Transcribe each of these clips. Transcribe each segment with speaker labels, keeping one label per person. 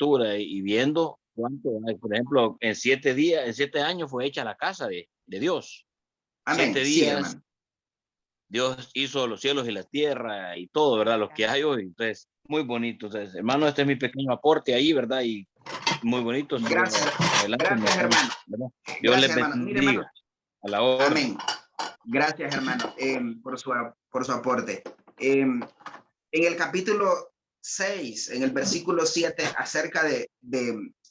Speaker 1: arquitectura y viendo cuánto, por ejemplo, en 7 días, en 7 años fue hecha la casa de Dios.
Speaker 2: Amén.
Speaker 1: 7
Speaker 2: Sí,
Speaker 1: días
Speaker 2: hermano.
Speaker 1: Dios hizo los cielos y la tierra y todo, ¿verdad? Lo que hay hoy. Entonces, muy bonito. Entonces, hermano, este es mi pequeño aporte ahí, ¿verdad? Y muy bonito.
Speaker 2: Gracias.
Speaker 1: Adelante,
Speaker 2: Gracias, hermano.
Speaker 1: ¿verdad? Dios
Speaker 2: Gracias,
Speaker 1: les
Speaker 2: hermano. Mire, hermano.
Speaker 1: bendiga. A la orden.
Speaker 2: Amén. Gracias, hermano, por su aporte. En el capítulo 6, en el versículo 7, acerca de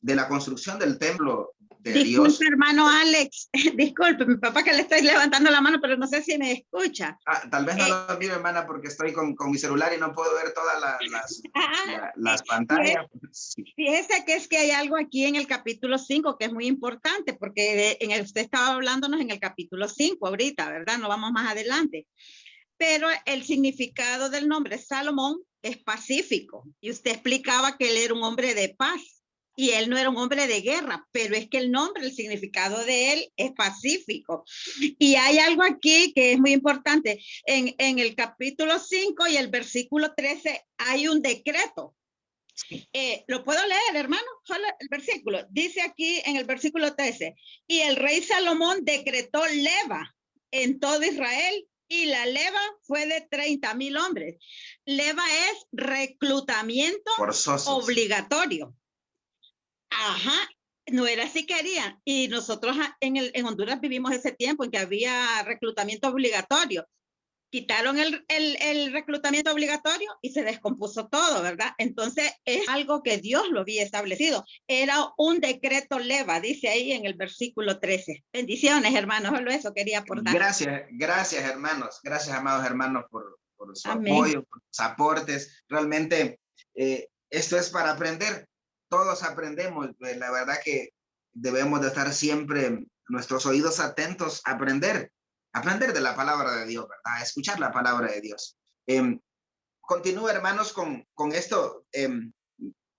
Speaker 2: la construcción del templo de
Speaker 3: Disculpe,
Speaker 2: Dios.
Speaker 3: hermano Alex, disculpe, mi papá que le estoy levantando la mano, pero no sé si me escucha.
Speaker 2: Tal vez no lo miro, hermana, porque estoy con mi celular y no puedo ver todas las pantallas.
Speaker 3: Fíjese que es que hay algo aquí en el capítulo 5 que es muy importante, porque usted estaba hablándonos en el capítulo 5 ahorita, ¿verdad? No vamos más adelante. Pero el significado del nombre Salomón es pacífico. Y usted explicaba que él era un hombre de paz. Y él no era un hombre de guerra, pero es que el nombre, el significado de él es pacífico. Y hay algo aquí que es muy importante. En el capítulo 5 y el versículo 13 hay un decreto. Lo puedo leer, hermano, solo el versículo. Dice aquí en el versículo 13, y el rey Salomón decretó leva en todo Israel, y la leva fue de 30,000 hombres. Leva es reclutamiento
Speaker 2: forzosos,
Speaker 3: obligatorio. Ajá, no era si querían. Y nosotros en Honduras vivimos ese tiempo en que había reclutamiento obligatorio. Quitaron el reclutamiento obligatorio y se descompuso todo, ¿verdad? Entonces es algo que Dios lo había establecido. Era un decreto leva, dice ahí en el versículo 13. Bendiciones, hermanos, solo eso quería aportar.
Speaker 2: Gracias, hermanos. Gracias, amados hermanos, por su
Speaker 3: Amén.
Speaker 2: apoyo, por sus aportes. Realmente esto es para aprender. Todos aprendemos. La verdad que debemos de estar siempre nuestros oídos atentos a aprender de la palabra de Dios, ¿verdad? Escuchar la palabra de Dios. Continúo, hermanos, con esto.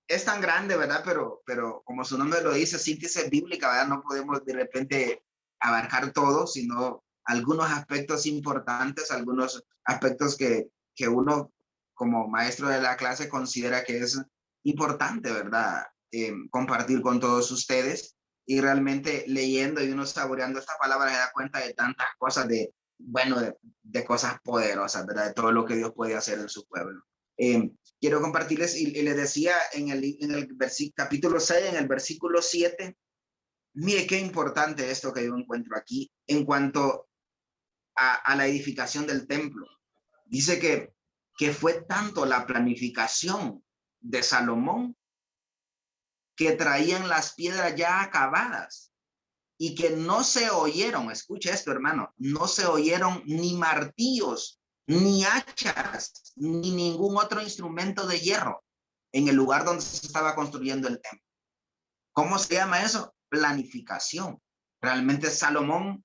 Speaker 2: Es tan grande, ¿verdad? Pero como su nombre lo dice, síntesis bíblica, ¿verdad? No podemos de repente abarcar todo, sino algunos aspectos importantes, algunos aspectos que uno como maestro de la clase considera que es importante, ¿verdad? Compartir con todos ustedes. Y realmente leyendo y uno saboreando esta palabra se da cuenta de tantas cosas, de cosas poderosas, ¿verdad? De todo lo que Dios puede hacer en su pueblo. Quiero compartirles, y les decía en el capítulo 6, en el versículo 7, mire qué importante esto que yo encuentro aquí en cuanto a la edificación del templo. Dice que fue tanto la planificación de Salomón que traían las piedras ya acabadas y que no se oyeron, escucha esto, hermano, no se oyeron ni martillos, ni hachas, ni ningún otro instrumento de hierro en el lugar donde se estaba construyendo el templo. ¿Cómo se llama eso? Planificación. Realmente Salomón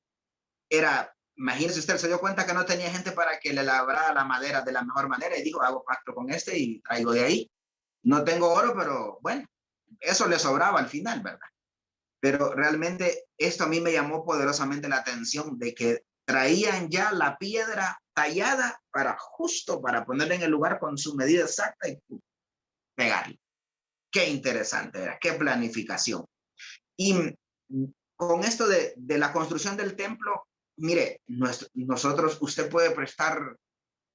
Speaker 2: era, imagínese usted, se dio cuenta que no tenía gente para que le labrara la madera de la mejor manera y dijo, hago pacto con este y traigo de ahí. No tengo oro, pero bueno, eso le sobraba al final, ¿verdad? Pero realmente esto a mí me llamó poderosamente la atención de que traían ya la piedra tallada justo para ponerla en el lugar con su medida exacta y pegarla. Qué interesante era, qué planificación. Y con esto de la construcción del templo, mire, nosotros, usted puede prestar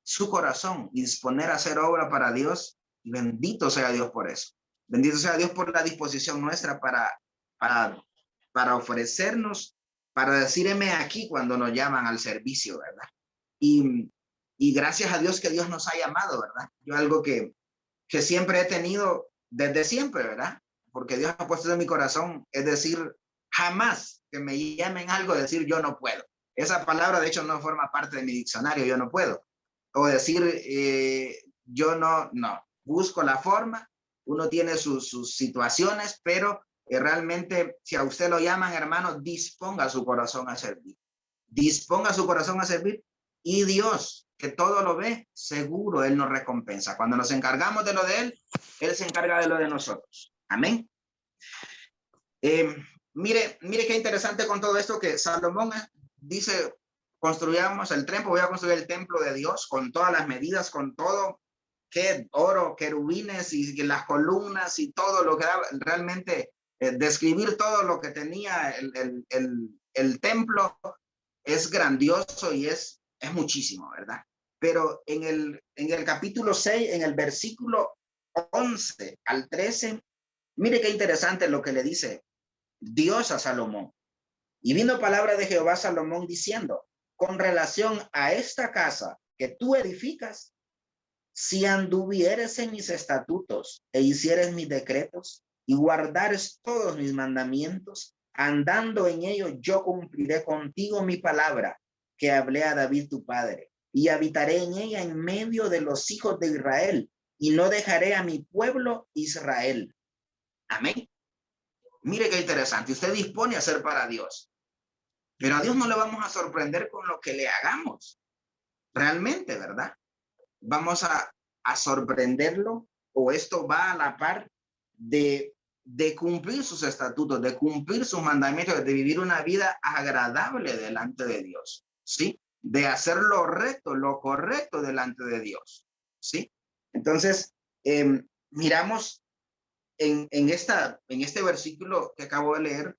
Speaker 2: su corazón y disponer a hacer obra para Dios, y bendito sea Dios por eso. Bendito sea Dios por la disposición nuestra para ofrecernos, para decirme aquí cuando nos llaman al servicio, ¿verdad? Y gracias a Dios que Dios nos ha llamado, ¿verdad? Yo algo que siempre he tenido desde siempre, ¿verdad? Porque Dios ha puesto en mi corazón, es decir, jamás que me llamen algo, decir yo no puedo. Esa palabra, de hecho, no forma parte de mi diccionario, yo no puedo. O decir yo no, busco la forma, uno tiene sus situaciones, pero realmente si a usted lo llaman, hermano, disponga su corazón a servir. Disponga su corazón a servir y Dios, que todo lo ve, seguro Él nos recompensa. Cuando nos encargamos de lo de Él, Él se encarga de lo de nosotros. Amén. Mire qué interesante con todo esto que Salomón dice, construyamos el templo, voy a construir el templo de Dios con todas las medidas, con todo. qué oro, querubines y las columnas y todo lo que daba, realmente describir todo lo que tenía el templo es grandioso y es muchísimo, ¿verdad? Pero en el capítulo 6, en el versículo 11 al 13, mire qué interesante lo que le dice Dios a Salomón. Y vino palabra de Jehová a Salomón diciendo, con relación a esta casa que tú edificas, si anduvieres en mis estatutos e hicieres mis decretos y guardares todos mis mandamientos, andando en ellos, yo cumpliré contigo mi palabra que hablé a David tu padre, y habitaré en ella en medio de los hijos de Israel, y no dejaré a mi pueblo Israel. Amén. Mire qué interesante. Usted dispone a hacer para Dios, pero a Dios no le vamos a sorprender con lo que le hagamos. Realmente, ¿verdad? Vamos a sorprenderlo, o esto va a la par de cumplir sus estatutos, de cumplir sus mandamientos, de vivir una vida agradable delante de Dios, ¿sí? De hacer lo recto, lo correcto delante de Dios, ¿sí? Entonces, miramos en este versículo que acabo de leer,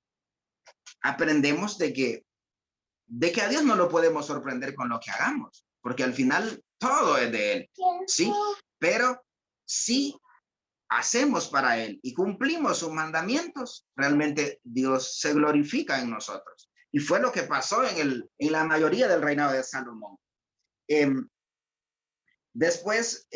Speaker 2: aprendemos de que a Dios no lo podemos sorprender con lo que hagamos, porque al final todo es de Él, ¿sí? Pero si hacemos para Él y cumplimos sus mandamientos, realmente Dios se glorifica en nosotros. Y fue lo que pasó en la mayoría del reinado de Salomón. Después,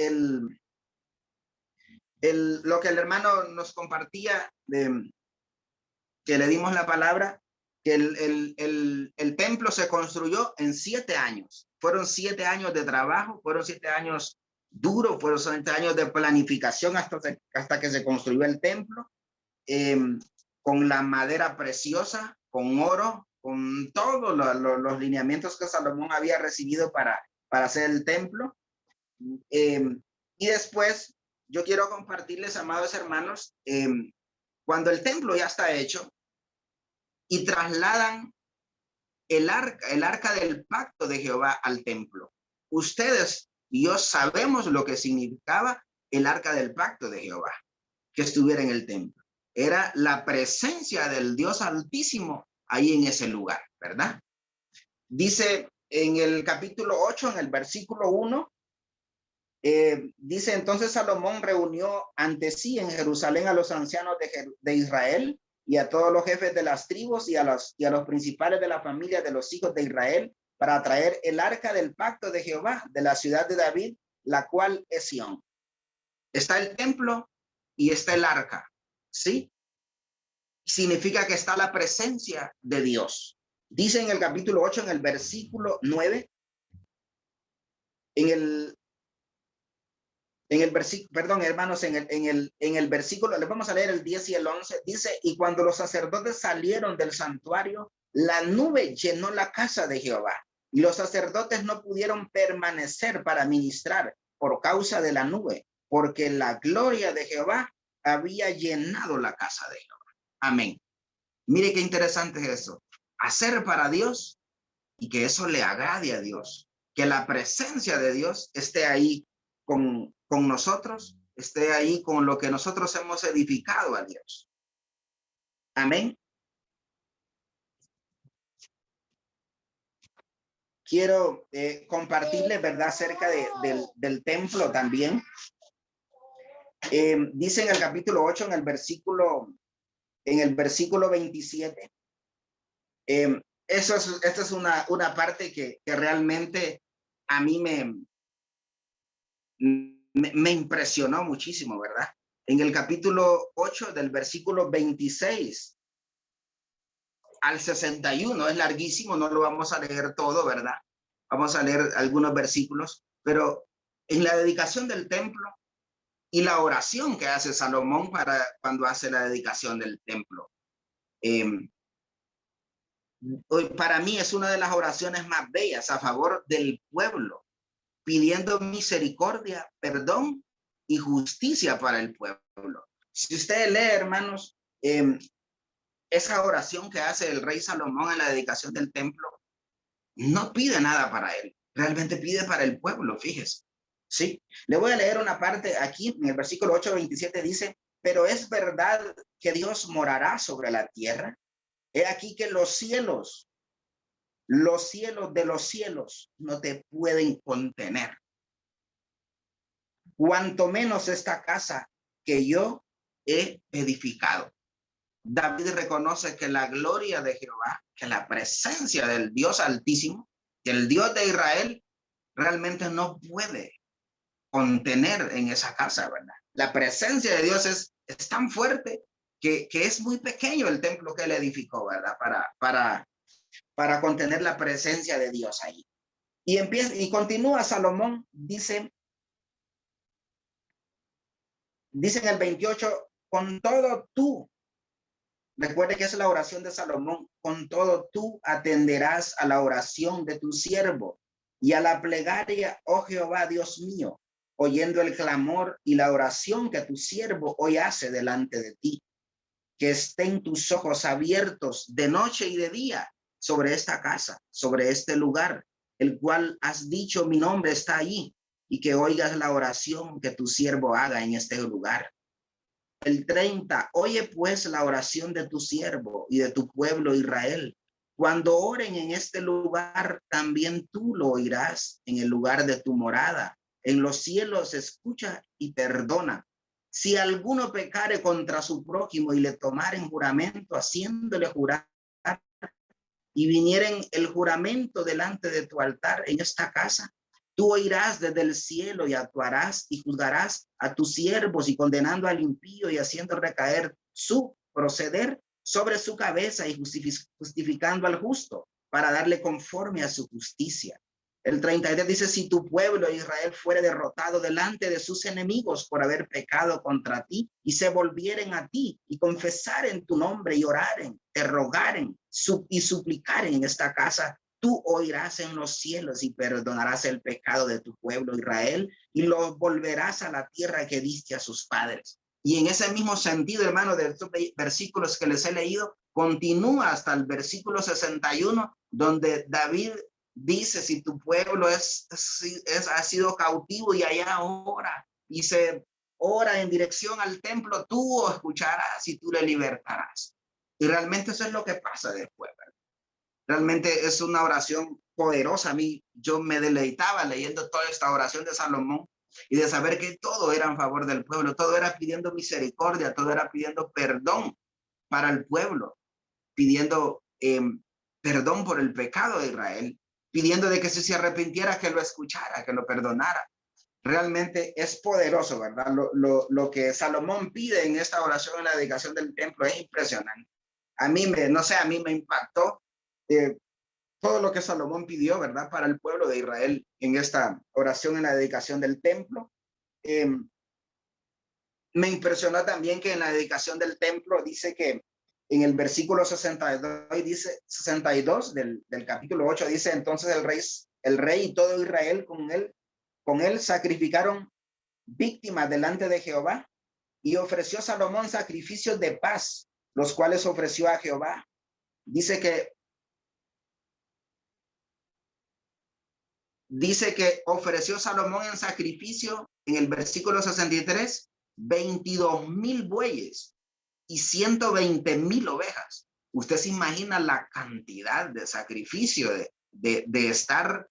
Speaker 2: lo que el hermano nos compartía, que le dimos la palabra, que el templo se construyó en 7 años. Fueron 7 años de trabajo, fueron 7 años duros, fueron 7 años de planificación hasta que se construyó el templo, con la madera preciosa, con oro, con todos los lineamientos que Salomón había recibido para hacer el templo. Y después, yo quiero compartirles, amados hermanos, cuando el templo ya está hecho y trasladan el arca del pacto de Jehová al templo. Ustedes y yo sabemos lo que significaba el arca del pacto de Jehová, que estuviera en el templo. Era la presencia del Dios Altísimo ahí en ese lugar, ¿verdad? Dice en el capítulo 8, en el versículo 1, dice, entonces Salomón reunió ante sí en Jerusalén a los ancianos de Israel y a todos los jefes de las tribus y a los principales de la familia de los hijos de Israel para traer el arca del pacto de Jehová de la ciudad de David, la cual es Sión. Está el templo y está el arca, ¿sí? Significa que está la presencia de Dios. Dice en el capítulo 8, en el versículo 9, en el versículo, perdón, hermanos, en el versículo, les vamos a leer el 10 y el 11, dice, y cuando los sacerdotes salieron del santuario, la nube llenó la casa de Jehová, y los sacerdotes no pudieron permanecer para ministrar por causa de la nube, porque la gloria de Jehová había llenado la casa de Jehová. Amén. Mire qué interesante es eso. Hacer para Dios y que eso le agrade a Dios, que la presencia de Dios esté ahí con nosotros, esté ahí con lo que nosotros hemos edificado a Dios. Amén. Quiero compartirles, ¿verdad?, acerca del templo también. Dice en el capítulo 8, en el versículo 27. Esta es una parte que realmente a mí me impresionó muchísimo, ¿verdad? En el capítulo 8, del versículo 26 al 61, es larguísimo, no lo vamos a leer todo, ¿verdad? Vamos a leer algunos versículos, pero en la dedicación del templo y la oración que hace Salomón cuando hace la dedicación del templo. Para mí es una de las oraciones más bellas a favor del pueblo, pidiendo misericordia, perdón y justicia para el pueblo. Si usted lee, hermanos, esa oración que hace el rey Salomón en la dedicación del templo, no pide nada para él, realmente pide para el pueblo, fíjese. ¿sí? Le voy a leer una parte aquí, en el versículo 8:27 dice, pero es verdad que Dios morará sobre la tierra. He aquí que los cielos de los cielos no te pueden contener. Cuanto menos esta casa que yo he edificado. David reconoce que la gloria de Jehová, que la presencia del Dios Altísimo, que el Dios de Israel realmente no puede contener en esa casa, ¿verdad? La presencia de Dios es tan fuerte que es muy pequeño el templo que él edificó, ¿verdad? Para contener la presencia de Dios ahí. Y empieza y continúa Salomón, dice en el 28, con todo tú, recuerde que es la oración de Salomón, con todo tú atenderás a la oración de tu siervo y a la plegaria, oh Jehová, Dios mío, oyendo el clamor y la oración que tu siervo hoy hace delante de ti. Que estén tus ojos abiertos de noche y de día sobre esta casa, sobre este lugar, el cual has dicho mi nombre está allí, y que oigas la oración que tu siervo haga en este lugar. El 30, oye pues la oración de tu siervo y de tu pueblo Israel. Cuando oren en este lugar, también tú lo oirás en el lugar de tu morada. En los cielos escucha y perdona. Si alguno pecare contra su prójimo y le tomaren juramento, haciéndole jurar, y vinieren el juramento delante de tu altar en esta casa, tú oirás desde el cielo y actuarás y juzgarás a tus siervos y condenando al impío y haciendo recaer su proceder sobre su cabeza y justificando al justo para darle conforme a su justicia. El 33 dice, si tu pueblo Israel fuere derrotado delante de sus enemigos por haber pecado contra ti y se volvieren a ti y confesaren tu nombre y oraren, te rogaren y suplicaren en esta casa, tú oirás en los cielos y perdonarás el pecado de tu pueblo Israel y los volverás a la tierra que diste a sus padres. Y en ese mismo sentido, hermano, de estos versículos que les he leído, continúa hasta el versículo 61, donde David dice, si tu pueblo ha sido cautivo y allá ora y se ora en dirección al templo, tú escucharás y tú le libertarás. Y realmente eso es lo que pasa después, ¿verdad? Realmente es una oración poderosa. A mí, yo me deleitaba leyendo toda esta oración de Salomón y de saber que todo era en favor del pueblo, todo era pidiendo misericordia, todo era pidiendo perdón para el pueblo, pidiendo perdón por el pecado de Israel, pidiendo de que si se arrepintiera, que lo escuchara, que lo perdonara. Realmente es poderoso, ¿verdad? Lo que Salomón pide en esta oración en la dedicación del templo es impresionante. A mí me impactó todo lo que Salomón pidió, ¿verdad? Para el pueblo de Israel en esta oración en la dedicación del templo. Me impresionó también que en la dedicación del templo dice que en el versículo 62 del capítulo 8 dice, entonces el rey y todo Israel con él sacrificaron víctimas delante de Jehová y ofreció Salomón sacrificios de paz, los cuales ofreció a Jehová. Dice que ofreció Salomón en sacrificio en el versículo 63, 22,000 bueyes y 120,000 ovejas. Usted se imagina la cantidad de sacrificio de estar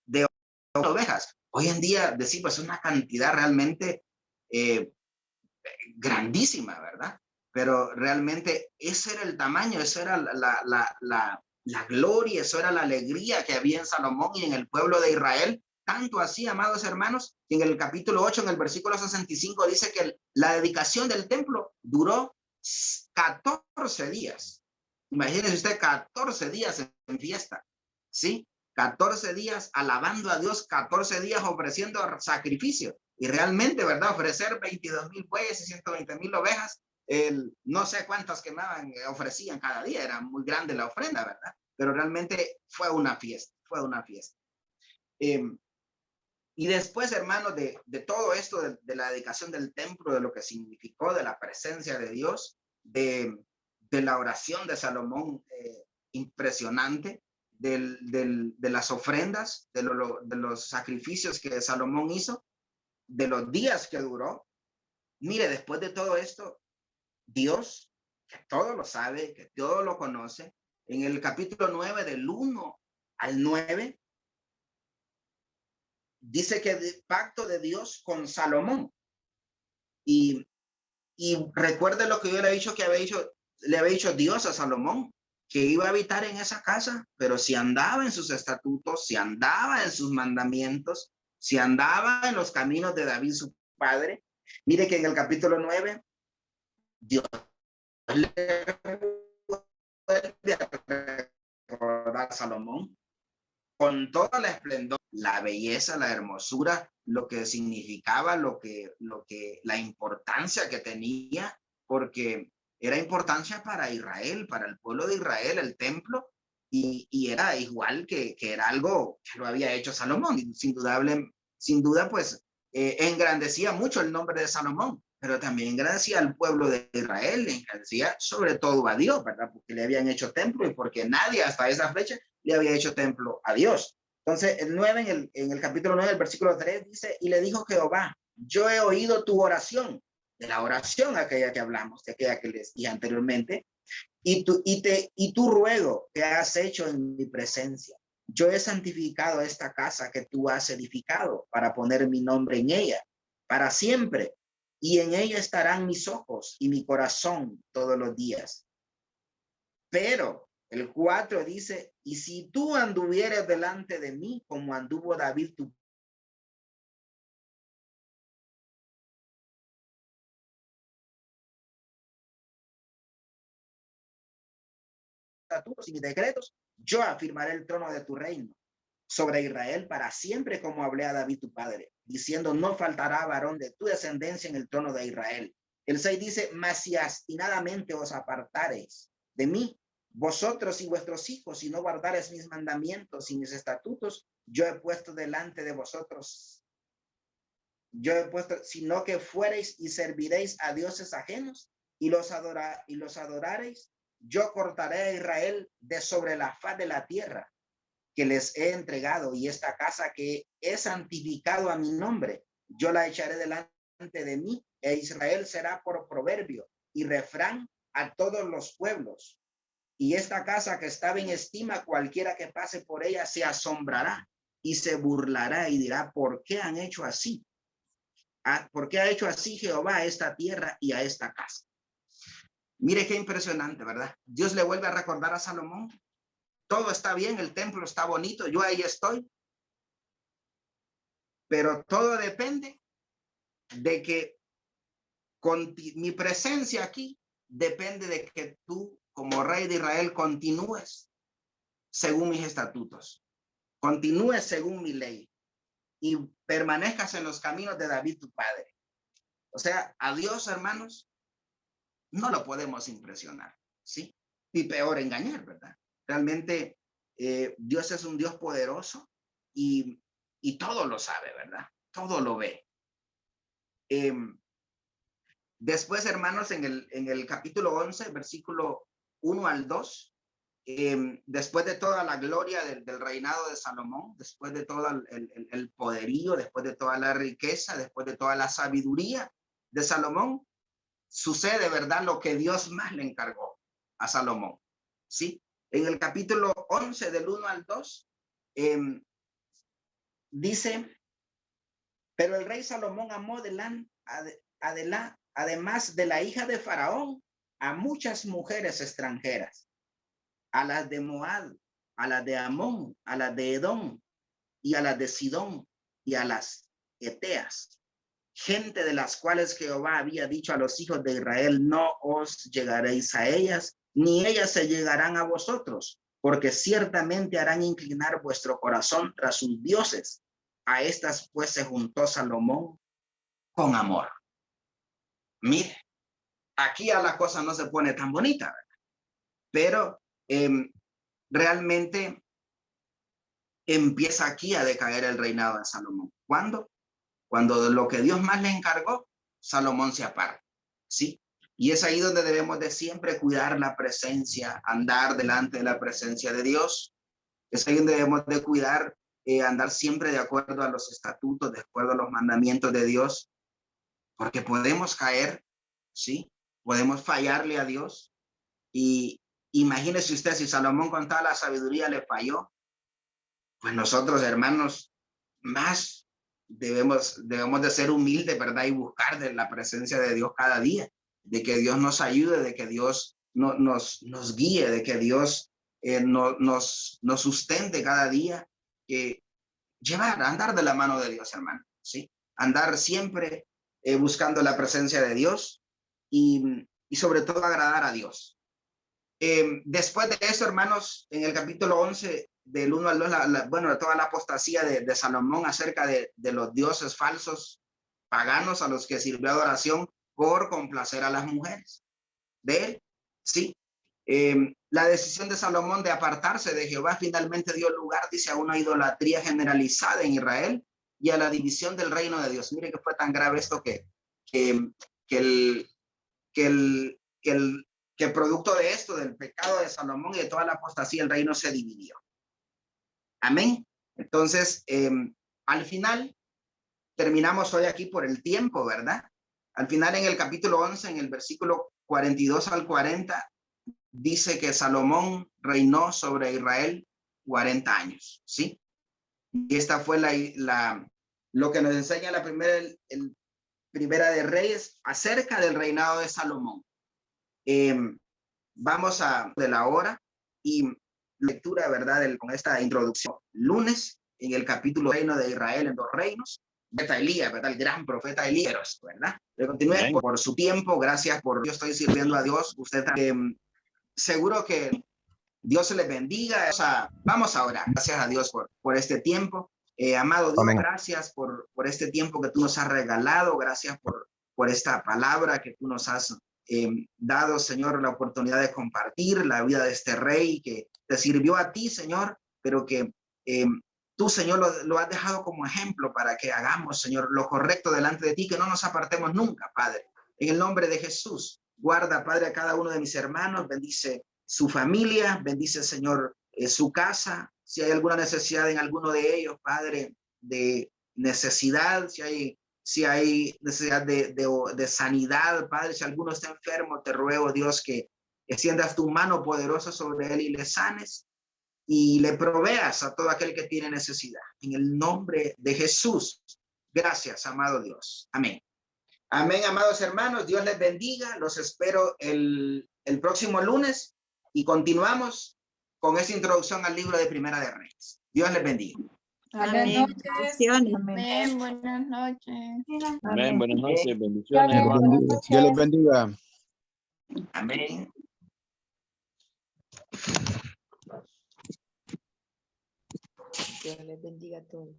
Speaker 2: de ovejas. Hoy en día decimos una cantidad realmente grandísima, ¿verdad? Pero realmente ese era el tamaño, eso era la gloria, eso era la alegría que había en Salomón y en el pueblo de Israel. Tanto así, amados hermanos, que en el capítulo 8, en el versículo 65, dice que la dedicación del templo duró 14 días. Imagínese usted 14 días en fiesta, ¿sí? 14 días alabando a Dios, 14 días ofreciendo sacrificio. Y realmente, ¿verdad? Ofrecer 22,000 bueyes y 120,000 ovejas, no sé cuántas quemaban, ofrecían cada día, era muy grande la ofrenda, ¿verdad? Pero realmente fue una fiesta, fue una fiesta. Y después, hermanos, de todo esto, de la dedicación del templo, de lo que significó, de la presencia de Dios, de la oración de Salomón impresionante, de las ofrendas, de los sacrificios que Salomón hizo, de los días que duró, mire, después de todo esto, Dios, que todo lo sabe, que todo lo conoce, en el capítulo 9, del 1 al 9, dice que el pacto de Dios con Salomón. Y recuerde lo que yo le había dicho, le había dicho Dios a Salomón, que iba a habitar en esa casa, pero si andaba en sus estatutos, si andaba en sus mandamientos, si andaba en los caminos de David, su padre. Mire que en el capítulo 9, Dios le vuelve a recordar a Salomón con toda la esplendor, la belleza, la hermosura, lo que significaba, la importancia que tenía, porque era importancia para Israel, para el pueblo de Israel, el templo, y era igual que era algo que lo había hecho Salomón. Sin duda, pues engrandecía mucho el nombre de Salomón, pero también engrandecía al pueblo de Israel, engrandecía sobre todo a Dios, ¿verdad? Porque le habían hecho templo y porque nadie hasta esa fecha le había hecho templo a Dios. Entonces, el 9, en el capítulo 9, el versículo 3 dice, y le dijo Jehová, yo he oído tu oración, de la oración aquella que hablamos, de aquella que les dije anteriormente, y tu ruego que has hecho en mi presencia. Yo he santificado esta casa que tú has edificado para poner mi nombre en ella, para siempre, y en ella estarán mis ojos y mi corazón todos los días. Pero el 4 dice, y si tú anduvieres delante de mí, como anduvo David tu estatutos y mis decretos, yo afirmaré el trono de tu reino sobre Israel para siempre, como hablé a David tu padre, diciendo, no faltará varón de tu descendencia en el trono de Israel. El 6 dice, mas si obstinadamente os apartareis de mí, vosotros y vuestros hijos, si no guardareis mis mandamientos y mis estatutos, yo he puesto delante de vosotros, sino que fuereis y serviréis a dioses ajenos y los adorareis, yo cortaré a Israel de sobre la faz de la tierra que les he entregado, y esta casa que he santificado a mi nombre, yo la echaré delante de mí, e Israel será por proverbio y refrán a todos los pueblos. Y esta casa que estaba en estima, cualquiera que pase por ella se asombrará y se burlará y dirá, ¿por qué han hecho así? ¿Por qué ha hecho así Jehová a esta tierra y a esta casa? Mire qué impresionante, ¿verdad? Dios le vuelve a recordar a Salomón, todo está bien, el templo está bonito, yo ahí estoy, pero todo depende de que con mi presencia aquí, depende de que tú como rey de Israel continúes según mis estatutos, continúes según mi ley y permanezcas en los caminos de David tu padre. O sea, a Dios, hermanos, no lo podemos impresionar, ¿sí? Y peor engañar, ¿verdad? Realmente Dios es un Dios poderoso y todo lo sabe, ¿verdad? Todo lo ve. Después, hermanos, en el capítulo 11, versículo 1 al 2, después de toda la gloria del reinado de Salomón, después de todo el poderío, después de toda la riqueza, después de toda la sabiduría de Salomón, sucede, ¿verdad?, lo que Dios más le encargó a Salomón, ¿sí? En el capítulo 11, del 1 al 2, dice, pero el rey Salomón amó además de la hija de Faraón, a muchas mujeres extranjeras, a las de Moab, a las de Amón, a las de Edom, y a las de Sidón, y a las Eteas, gente de las cuales Jehová había dicho a los hijos de Israel, no os llegaréis a ellas, ni ellas se llegarán a vosotros, porque ciertamente harán inclinar vuestro corazón tras sus dioses. A estas pues se juntó Salomón con amor. Mire, aquí a la cosa no se pone tan bonita, ¿verdad? Pero realmente empieza aquí a decaer el reinado de Salomón. ¿Cuándo? Cuando lo que Dios más le encargó, Salomón se aparta, ¿sí? Y es ahí donde debemos de siempre cuidar la presencia, andar delante de la presencia de Dios. Es ahí donde debemos de cuidar andar siempre de acuerdo a los estatutos, de acuerdo a los mandamientos de Dios, porque podemos caer, ¿sí? Podemos fallarle a Dios. Y imagínese usted, si Salomón con toda la sabiduría le falló, pues nosotros, hermanos, más debemos de ser humildes, ¿verdad? Y buscar de la presencia de Dios cada día, de que Dios nos ayude, de que Dios nos guíe, de que Dios nos sustente cada día, que andar de la mano de Dios, hermano, ¿sí? Andar siempre buscando la presencia de Dios y sobre todo agradar a Dios. Después de eso, hermanos, en el capítulo 11, del 1 al 2, bueno, de toda la apostasía de Salomón acerca de los dioses falsos paganos a los que sirvió adoración por complacer a las mujeres de él, ¿sí? La decisión de Salomón de apartarse de Jehová finalmente dio lugar, dice, a una idolatría generalizada en Israel y a la división del reino de Dios. Mire que fue tan grave esto que producto de esto, del pecado de Salomón y de toda la apostasía, el reino se dividió. Amén. Entonces, al final, terminamos hoy aquí por el tiempo, ¿verdad? Al final, en el capítulo 11, en el versículo 42 al 40, dice que Salomón reinó sobre Israel 40 años, ¿sí? Y esta fue lo que nos enseña la Primera de Reyes acerca del reinado de Salomón. Vamos a de la hora y lectura, ¿verdad? Con esta introducción. Lunes, en el capítulo Reino de Israel en 2 reinos, profeta Elías, ¿verdad? El gran profeta Elías, ¿verdad? Le continúe por su tiempo, gracias por yo estoy sirviendo a Dios. Usted seguro que Dios se les bendiga. O sea, vamos a orar. Gracias a Dios por este tiempo. Amado Dios, amén. Gracias por este tiempo que tú nos has regalado. Gracias por esta palabra que tú nos has dado, Señor, la oportunidad de compartir la vida de este rey que te sirvió a ti, Señor, pero que tú, Señor, lo has dejado como ejemplo para que hagamos, Señor, lo correcto delante de ti, que no nos apartemos nunca, Padre. En el nombre de Jesús, guarda, Padre, a cada uno de mis hermanos, bendice su familia, bendice, Señor, su casa. Si hay alguna necesidad en alguno de ellos, Padre, de necesidad, si hay necesidad de sanidad, Padre, si alguno está enfermo, te ruego, Dios, que extiendas tu mano poderosa sobre él y le sanes y le proveas a todo aquel que tiene necesidad. En el nombre de Jesús. Gracias, amado Dios. Amén. Amén, amados hermanos. Dios les bendiga. Los espero el próximo lunes y continuamos con esta introducción al libro de Primera de Reyes. Dios les bendiga.
Speaker 3: Amén. Bendiciones.
Speaker 4: Amén. Buenas noches.
Speaker 1: Amén. Buenas noches. Bendiciones, hermano.
Speaker 5: Dios les bendiga.
Speaker 2: Amén.
Speaker 6: Dios les bendiga a todos.